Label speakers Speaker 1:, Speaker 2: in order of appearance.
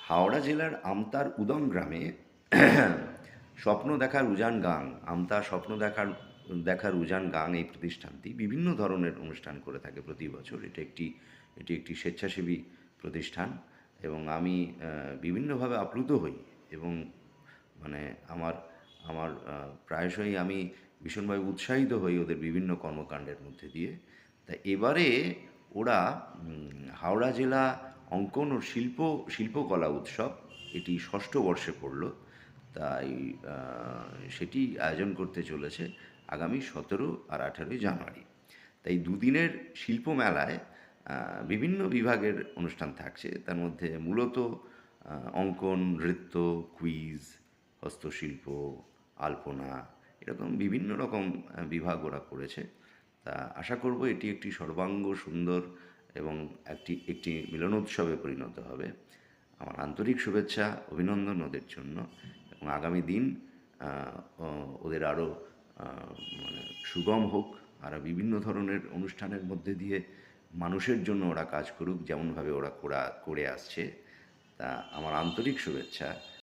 Speaker 1: হাওড়া জেলার আমতার উদম গ্রামে স্বপ্ন দেখার উজান গাং, আমতা স্বপ্ন দেখার দেখার উজান গাং এই প্রতিষ্ঠানটি বিভিন্ন ধরনের অনুষ্ঠান করে থাকে প্রতি বছর। এটি একটি স্বেচ্ছাসেবী প্রতিষ্ঠান এবং আমি বিভিন্নভাবে আপ্লুত হই এবং মানে আমার আমার প্রায়শই আমি ভীষণভাবে উৎসাহিত হই ওদের বিভিন্ন কর্মকাণ্ডের মধ্যে দিয়ে। তা এবারে ওরা হাওড়া জেলা অঙ্কন ও শিল্পকলা উৎসব এটি ষষ্ঠ বর্ষে পড়ল। তাই সেটি আয়োজন করতে চলেছে আগামী 17 আর 18ই জানুয়ারি। তাই দুদিনের শিল্প মেলায় বিভিন্ন বিভাগের অনুষ্ঠান থাকছে। তার মধ্যে মূলত অঙ্কন, নৃত্য, কুইজ, হস্তশিল্প, আলপনা এরকম বিভিন্ন রকম বিভাগ ওরা করেছে। তা আশা করব এটি একটি সর্বাঙ্গ সুন্দর এবং একটি মিলনোৎসবে পরিণত হবে। আমার আন্তরিক শুভেচ্ছা, অভিনন্দন ওদের জন্য এবং আগামী দিন ওদের আরও মানে সুগম হোক। আরও বিভিন্ন ধরনের অনুষ্ঠানের মধ্যে দিয়ে মানুষের জন্য ওরা কাজ করুক যেমনভাবে ওরা করে আসছে। তা আমার আন্তরিক শুভেচ্ছা